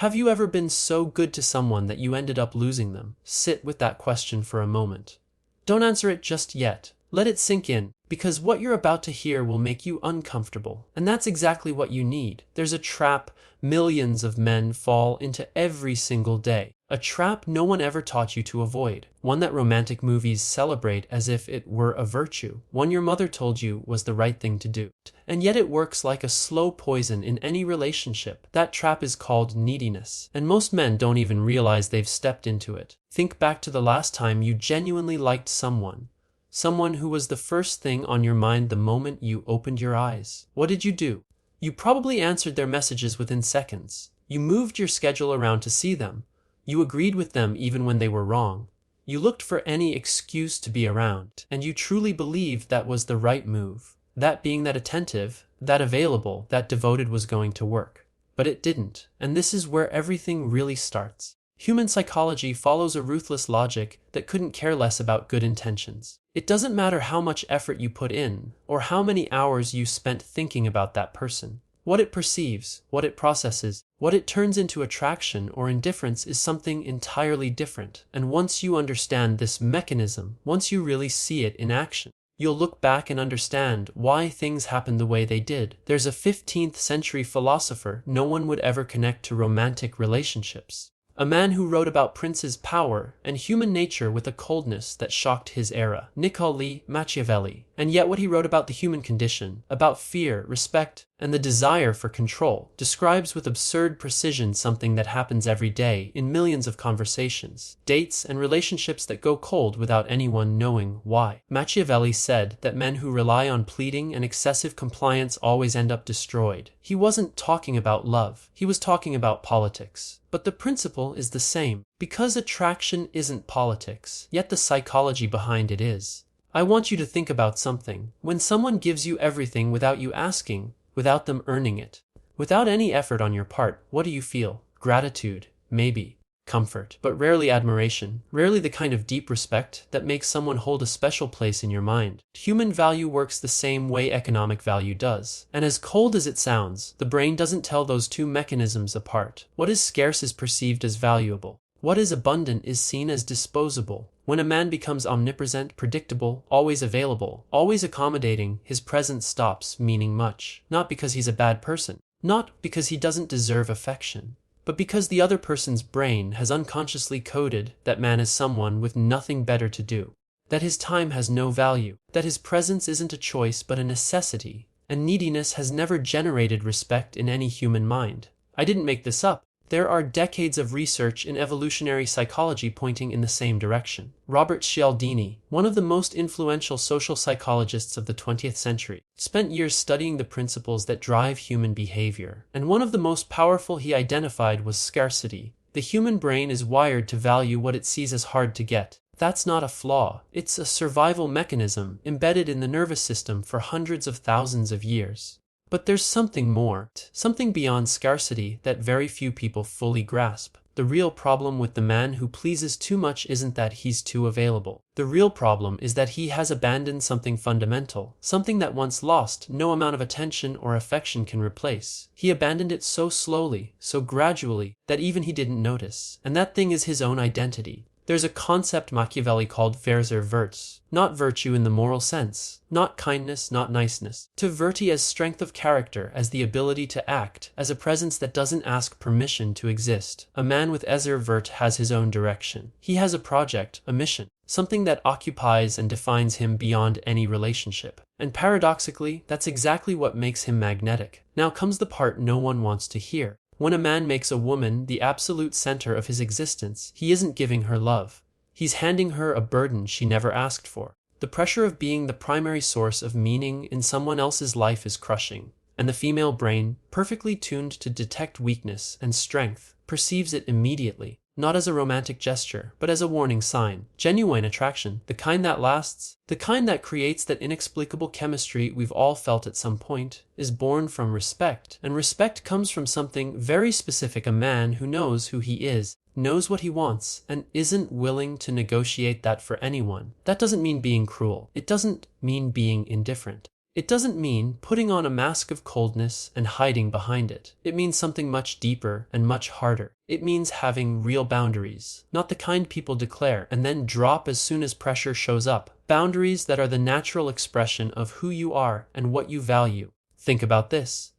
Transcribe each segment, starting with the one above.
Have you ever been so good to someone that you ended up losing them? Sit with that question for a moment. Don't answer it just yet. Let it sink in, because what you're about to hear will make you uncomfortable. And that's exactly what you need. There's a trap millions of men fall into every single day. A trap no one ever taught you to avoid. One that romantic movies celebrate as if it were a virtue. One your mother told you was the right thing to do. And yet it works like a slow poison in any relationship. That trap is called neediness. And most men don't even realize they've stepped into it. Think back to the last time you genuinely liked someone. Someone who was the first thing on your mind the moment you opened your eyes. What did you do? You probably answered their messages within seconds. You moved your schedule around to see them. You agreed with them even when they were wrong. You looked for any excuse to be around, and you truly believed that was the right move. That being that attentive, that available, that devoted was going to work. But it didn't, and this is where everything really starts. Human psychology follows a ruthless logic that couldn't care less about good intentions. It doesn't matter how much effort you put in, or how many hours you spent thinking about that person. What it perceives, what it processes, what it turns into attraction or indifference is something entirely different. And once you understand this mechanism, once you really see it in action, you'll look back and understand why things happened the way they did. There's a 15th century philosopher no one would ever connect to romantic relationships. A man who wrote about princes' power and human nature with a coldness that shocked his era. Machiavelli. And yet what he wrote about the human condition, about fear, respect, and the desire for control, describes with absurd precision something that happens every day in millions of conversations, dates, and relationships that go cold without anyone knowing why. Machiavelli said that men who rely on pleading and excessive compliance always end up destroyed. He wasn't talking about love. He was talking about politics. But the principle is the same. Because attraction isn't politics, yet the psychology behind it is. I want you to think about something. When someone gives you everything without you asking, without them earning it, without any effort on your part, what do you feel? Gratitude, maybe. Comfort, but rarely admiration, rarely the kind of deep respect that makes someone hold a special place in your mind. Human value works the same way economic value does. And as cold as it sounds, the brain doesn't tell those two mechanisms apart. What is scarce is perceived as valuable. What is abundant is seen as disposable. When a man becomes omnipresent, predictable, always available, always accommodating, his presence stops meaning much. Not because he's a bad person, not because he doesn't deserve affection, but because the other person's brain has unconsciously coded that man is someone with nothing better to do, that his time has no value, that his presence isn't a choice but a necessity, and neediness has never generated respect in any human mind. I didn't make this up. There are decades of research in evolutionary psychology pointing in the same direction. Robert Cialdini, one of the most influential social psychologists of the 20th century, spent years studying the principles that drive human behavior, and one of the most powerful he identified was scarcity. The human brain is wired to value what it sees as hard to get. That's not a flaw. It's a survival mechanism embedded in the nervous system for hundreds of thousands of years. But there's something more, something beyond scarcity that very few people fully grasp. The real problem with the man who pleases too much isn't that he's too available. The real problem is that he has abandoned something fundamental, something that once lost, no amount of attention or affection can replace. He abandoned it so slowly, so gradually, that even he didn't notice. And that thing is his own identity. There's a concept Machiavelli called virtù, not virtue in the moral sense, not kindness, not niceness. To virtù as strength of character, as the ability to act, as a presence that doesn't ask permission to exist. A man with vert has his own direction. He has a project, a mission, something that occupies and defines him beyond any relationship. And paradoxically, that's exactly what makes him magnetic. Now comes the part no one wants to hear. When a man makes a woman the absolute center of his existence, he isn't giving her love. He's handing her a burden she never asked for. The pressure of being the primary source of meaning in someone else's life is crushing, and the female brain, perfectly tuned to detect weakness and strength, perceives it immediately, not as a romantic gesture, but as a warning sign. Genuine attraction, the kind that lasts, the kind that creates that inexplicable chemistry we've all felt at some point, is born from respect. And respect comes from something very specific: a man who knows who he is, knows what he wants, and isn't willing to negotiate that for anyone. That doesn't mean being cruel. It doesn't mean being indifferent. It doesn't mean putting on a mask of coldness and hiding behind it. It means something much deeper and much harder. It means having real boundaries, not the kind people declare and then drop as soon as pressure shows up. Boundaries that are the natural expression of who you are and what you value. Think about this.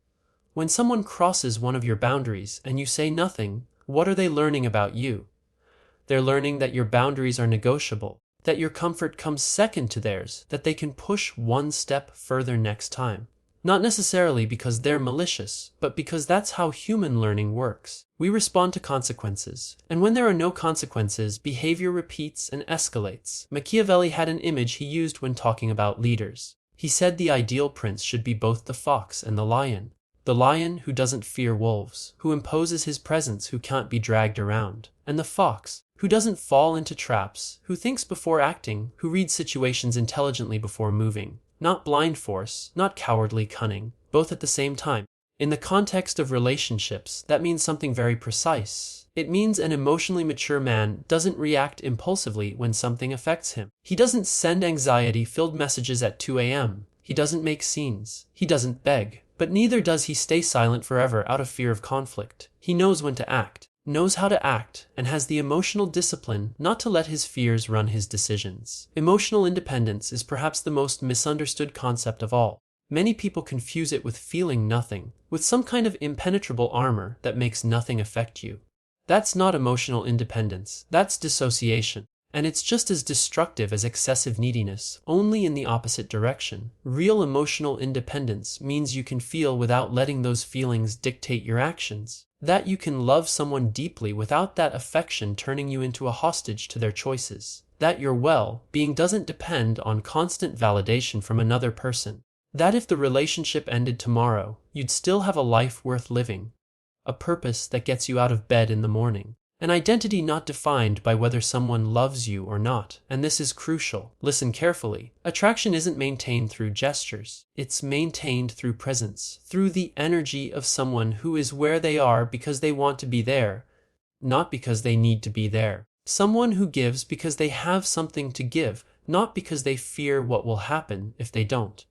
When someone crosses one of your boundaries and you say nothing, what are they learning about you? They're learning that your boundaries are negotiable, that your comfort comes second to theirs, that they can push one step further next time. Not necessarily because they're malicious, but because that's how human learning works. We respond to consequences, and when there are no consequences, behavior repeats and escalates. Machiavelli had an image he used when talking about leaders. He said the ideal prince should be both the fox and the lion. The lion who doesn't fear wolves, who imposes his presence, who can't be dragged around, and the fox who doesn't fall into traps, who thinks before acting, who reads situations intelligently before moving. Not blind force, not cowardly cunning, both at the same time. In the context of relationships, that means something very precise. It means an emotionally mature man doesn't react impulsively when something affects him. He doesn't send anxiety-filled messages at 2 a.m. He doesn't make scenes. He doesn't beg. But neither does he stay silent forever out of fear of conflict. He knows when to act, knows how to act, and has the emotional discipline not to let his fears run his decisions. Emotional independence is perhaps the most misunderstood concept of all. Many people confuse it with feeling nothing, with some kind of impenetrable armor that makes nothing affect you. That's not emotional independence, that's dissociation. And it's just as destructive as excessive neediness, only in the opposite direction. Real emotional independence means you can feel without letting those feelings dictate your actions. That you can love someone deeply without that affection turning you into a hostage to their choices. That your well-being doesn't depend on constant validation from another person. That if the relationship ended tomorrow, you'd still have a life worth living. A purpose that gets you out of bed in the morning. An identity not defined by whether someone loves you or not, and this is crucial. Listen carefully. Attraction isn't maintained through gestures. It's maintained through presence, through the energy of someone who is where they are because they want to be there, not because they need to be there. Someone who gives because they have something to give, not because they fear what will happen if they don't.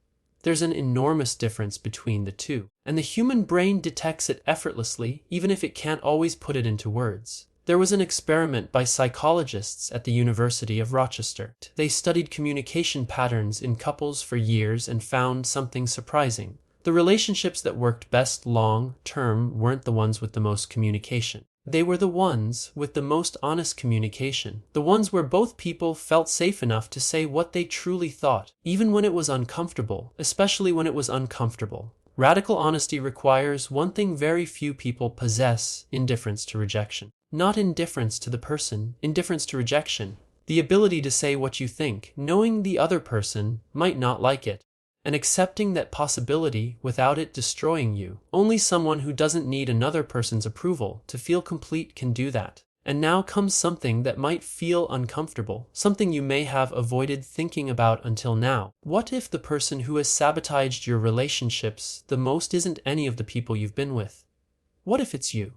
There's an enormous difference between the two, and the human brain detects it effortlessly, even if it can't always put it into words. There was an experiment by psychologists at the University of Rochester. They studied communication patterns in couples for years and found something surprising. The relationships that worked best long-term weren't the ones with the most communication. They were the ones with the most honest communication, the ones where both people felt safe enough to say what they truly thought, even when it was uncomfortable, especially when it was uncomfortable. Radical honesty requires one thing very few people possess: indifference to rejection. Not indifference to the person, indifference to rejection. The ability to say what you think, knowing the other person might not like it, and accepting that possibility without it destroying you. Only someone who doesn't need another person's approval to feel complete can do that. And now comes something that might feel uncomfortable, something you may have avoided thinking about until now. What if the person who has sabotaged your relationships the most isn't any of the people you've been with? What if it's you?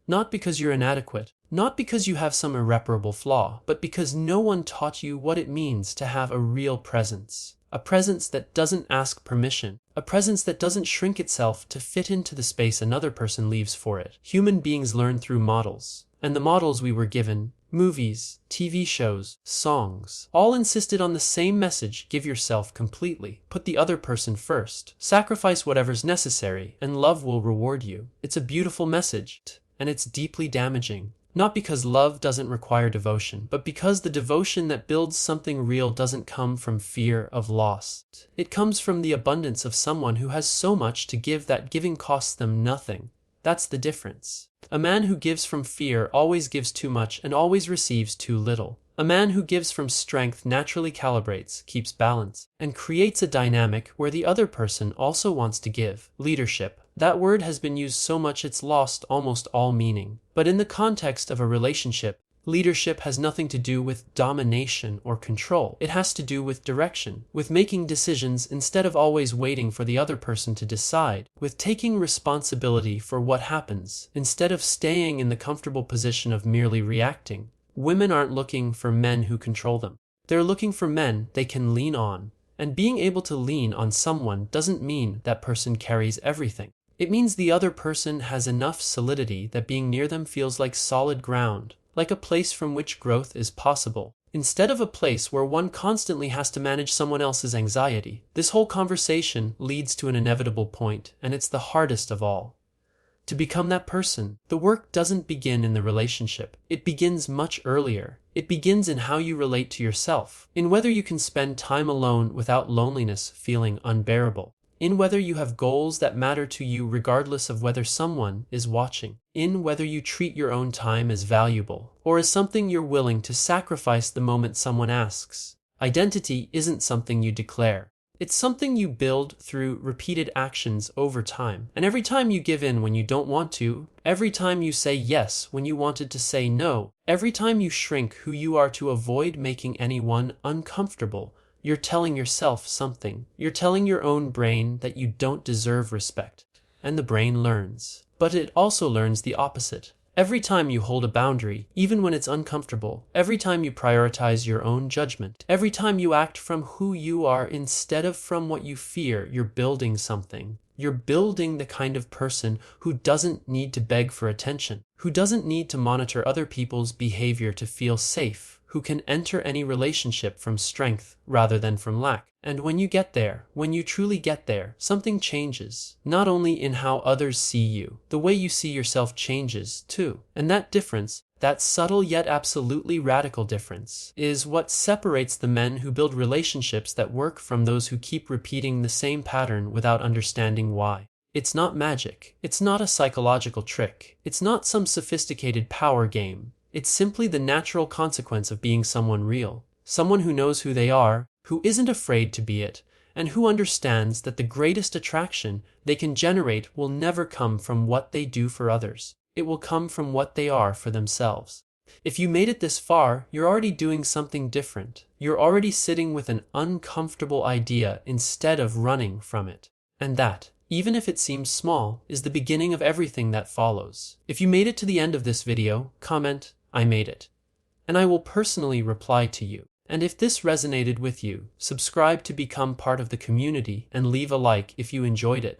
Not because you're inadequate, not because you have some irreparable flaw, but because no one taught you what it means to have a real presence. A presence that doesn't ask permission. A presence that doesn't shrink itself to fit into the space another person leaves for it. Human beings learn through models. And the models we were given, movies, TV shows, songs, all insisted on the same message: give yourself completely, put the other person first, sacrifice whatever's necessary, and love will reward you. It's a beautiful message, and it's deeply damaging. Not because love doesn't require devotion, but because the devotion that builds something real doesn't come from fear of loss. It comes from the abundance of someone who has so much to give that giving costs them nothing. That's the difference. A man who gives from fear always gives too much and always receives too little. A man who gives from strength naturally calibrates, keeps balance, and creates a dynamic where the other person also wants to give. Leadership. That word has been used so much it's lost almost all meaning. But in the context of a relationship, leadership has nothing to do with domination or control. It has to do with direction, with making decisions instead of always waiting for the other person to decide, with taking responsibility for what happens instead of staying in the comfortable position of merely reacting. Women aren't looking for men who control them. They're looking for men they can lean on, And being able to lean on someone doesn't mean that person carries everything. It means the other person has enough solidity that being near them feels like solid ground, like a place from which growth is possible, instead of a place where one constantly has to manage someone else's anxiety. This whole conversation leads to an inevitable point, and it's the hardest of all. To become that person. The work doesn't begin in the relationship. It begins much earlier. It begins in how you relate to yourself, in whether you can spend time alone without loneliness feeling unbearable, in whether you have goals that matter to you regardless of whether someone is watching, in whether you treat your own time as valuable, or as something you're willing to sacrifice the moment someone asks. Identity isn't something you declare. It's something you build through repeated actions over time. And every time you give in when you don't want to, every time you say yes when you wanted to say no, every time you shrink who you are to avoid making anyone uncomfortable, you're telling yourself something. You're telling your own brain that you don't deserve respect. And the brain learns. But it also learns the opposite. Every time you hold a boundary, even when it's uncomfortable, every time you prioritize your own judgment, every time you act from who you are instead of from what you fear, you're building something. You're building the kind of person who doesn't need to beg for attention, who doesn't need to monitor other people's behavior to feel safe, who can enter any relationship from strength rather than from lack. And when you get there, when you truly get there, something changes. Not only in how others see you, the way you see yourself changes too. And that difference, that subtle yet absolutely radical difference, is what separates the men who build relationships that work from those who keep repeating the same pattern without understanding why. It's not magic. It's not a psychological trick. It's not some sophisticated power game. It's simply the natural consequence of being someone real. Someone who knows who they are, who isn't afraid to be it, and who understands that the greatest attraction they can generate will never come from what they do for others. It will come from what they are for themselves. If you made it this far, you're already doing something different. You're already sitting with an uncomfortable idea instead of running from it. And that, even if it seems small, is the beginning of everything that follows. If you made it to the end of this video, comment, "I made it," and I will personally reply to you. And if this resonated with you, subscribe to become part of the community and leave a like if you enjoyed it.